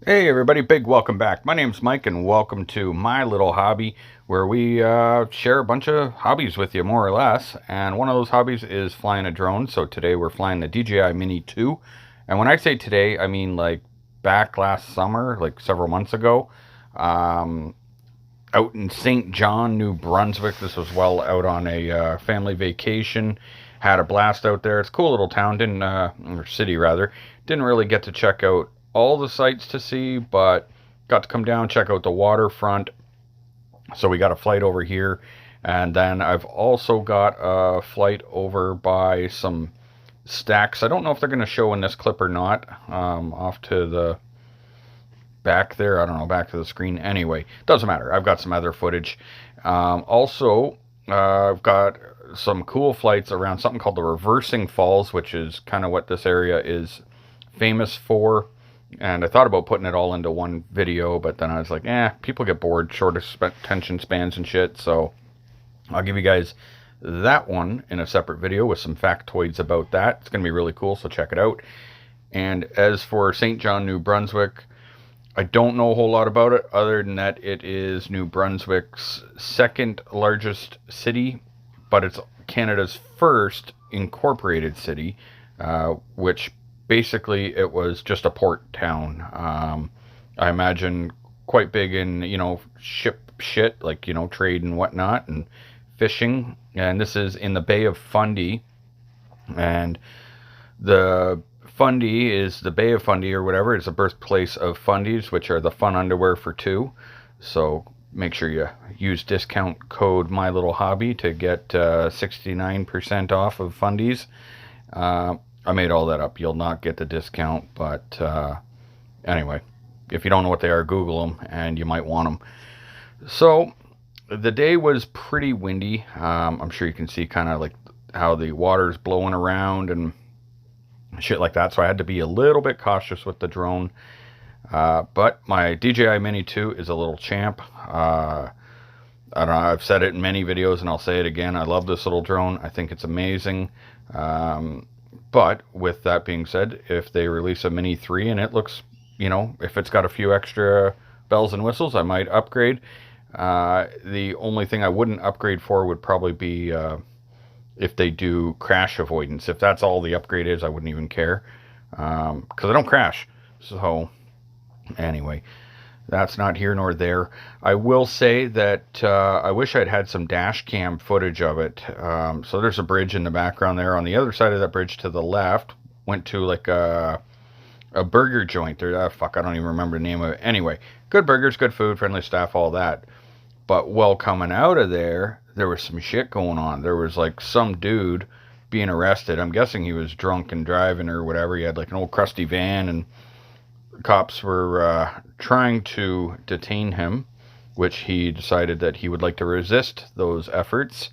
Hey everybody, big welcome back. My name's Mike and welcome to my little hobby where we share a bunch of hobbies with you, more or less. And one of those hobbies is flying a drone. So today we're flying the DJI Mini 2. And when I say today, I mean like back last summer, like several months ago, um, out in St. John, New Brunswick. This was well out on a family vacation. Had a blast out there. It's a cool little town, didn't or city rather. Didn't really get to check out all the sights to see, but got to come down, check out the waterfront. So we got a flight over here, and then I've also got a flight over by some stacks. I don't know if they're going to show in this clip or not. Off to the back there. I don't know, back to the screen. Anyway, doesn't matter. I've got some other footage. Also, I've got some cool flights around something called the Reversing Falls, which is kind of what this area is famous for. And I thought about putting it all into one video, but then I was like, people get bored, short attention spans and shit. So I'll give you guys that one in a separate video with some factoids about that. It's going to be really cool, so check it out. And as for St. John, New Brunswick, I don't know a whole lot about it other than that it is New Brunswick's second largest city, but it's Canada's first incorporated city, which basically it was just a port town. I imagine quite big in, ship shit, like, trade and whatnot and fishing. And this is in the Bay of Fundy. And the Fundy is the Bay of Fundy or whatever. It's the birthplace of Fundies, which are the fun underwear for two. So make sure you use discount code My Little Hobby to get 69% off of Fundies. I made all that up. You'll not get the discount, but anyway, if you don't know what they are, Google them, and you might want them. So the day was pretty windy. I'm sure you can see kind of like how the water's blowing around and shit like that. So I had to be a little bit cautious with the drone. But my DJI Mini 2 is a little champ. I don't know, I've said it in many videos and I'll say it again. I love this little drone. I think it's amazing. But with that being said, if they release a Mini 3 and it looks, if it's got a few extra bells and whistles, I might upgrade. The only thing I wouldn't upgrade for would probably be if they do crash avoidance. If that's all the upgrade is, I wouldn't even care, because I don't crash. So anyway, that's not here nor there. I will say that I wish I'd had some dash cam footage of it. So there's a bridge in the background there. On the other side of that bridge to the left, went to like a burger joint there. Fuck, I don't even remember the name of it. Anyway, good burgers, good food, friendly staff, all that. But while coming out of there, there was some shit going on. There was like some dude being arrested. I'm guessing he was drunk and driving or whatever. He had like an old crusty van, and cops were trying to detain him, which he decided that he would like to resist those efforts.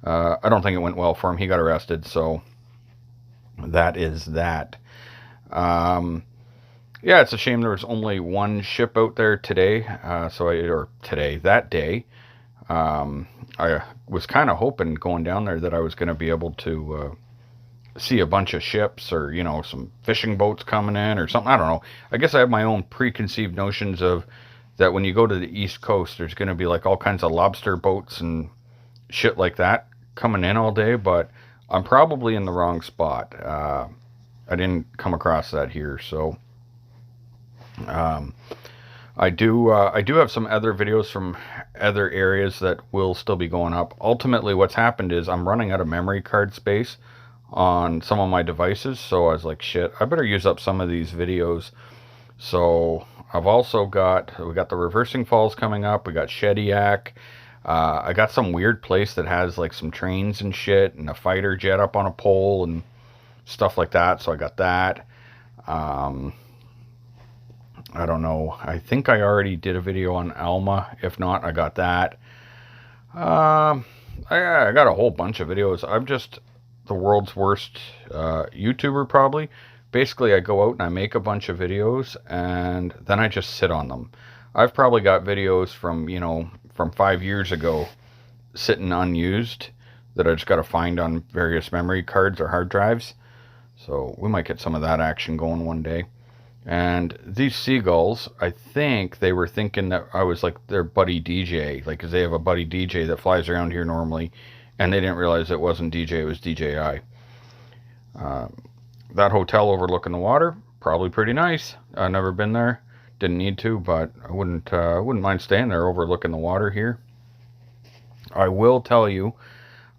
I don't think it went well for him. He got arrested, so that is that. Yeah, it's a shame there was only one ship out there today. That day. I was kind of hoping going down there that I was going to be able to see a bunch of ships or, some fishing boats coming in or something. I don't know. I guess I have my own preconceived notions of that when you go to the East Coast, there's going to be like all kinds of lobster boats and shit like that coming in all day, but I'm probably in the wrong spot. I didn't come across that here, so I do have some other videos from other areas that will still be going up. Ultimately, what's happened is I'm running out of memory card space on some of my devices, so I was like, shit, I better use up some of these videos. So I've also we got the Reversing Falls coming up. We got Shediac. I got some weird place that has like some trains and shit and a fighter jet up on a pole and stuff like that. So I got that. I don't know. I think I already did a video on Alma. If not, I got that. I got a whole bunch of videos. I'm just the world's worst YouTuber, probably. Basically, I go out and I make a bunch of videos, and then I just sit on them. I've probably got videos from 5 years ago sitting unused that I just got to find on various memory cards or hard drives. So we might get some of that action going one day. And these seagulls, I think they were thinking that I was like their buddy DJ, like, because they have a buddy DJ that flies around here normally, and they didn't realize it wasn't DJ, it was DJI. That hotel overlooking the water, probably pretty nice. I've never been there, didn't need to, but I wouldn't mind staying there overlooking the water here. I will tell you,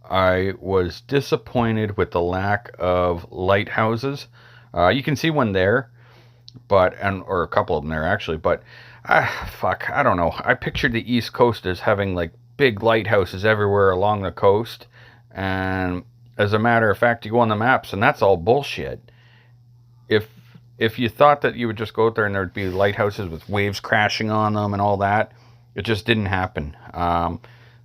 I was disappointed with the lack of lighthouses. You can see one there, or a couple of them there actually, but I don't know. I pictured the East Coast as having like big lighthouses everywhere along the coast, and as a matter of fact, you go on the maps and that's all bullshit. If if you thought that you would just go out there and there'd be lighthouses with waves crashing on them and all that, it just didn't happen.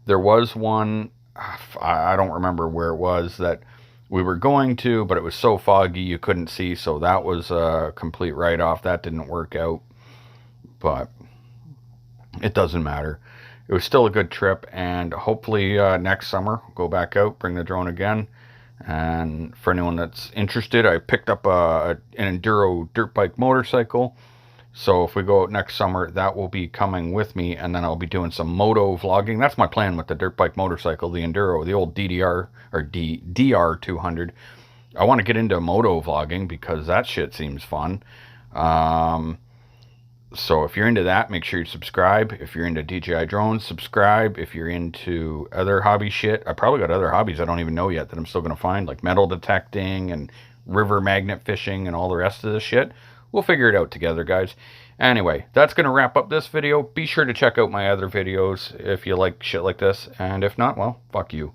There was one, I don't remember where it was, that we were going to, but it was so foggy you couldn't see, so that was a complete write-off. That didn't work out, but it doesn't matter. It was still a good trip, and hopefully next summer go back out, bring the drone again. And for anyone that's interested, I picked up an enduro dirt bike motorcycle. So if we go out next summer, that will be coming with me, and then I'll be doing some moto vlogging. That's my plan with the dirt bike motorcycle, the enduro, the old DDR or DR 200. I want to get into moto vlogging because that shit seems fun. So if you're into that, make sure you subscribe. If you're into DJI drones, subscribe. If you're into other hobby shit, I probably got other hobbies I don't even know yet that I'm still going to find, like metal detecting and river magnet fishing and all the rest of this shit. We'll figure it out together, guys. Anyway, that's going to wrap up this video. Be sure to check out my other videos if you like shit like this. And if not, well, fuck you.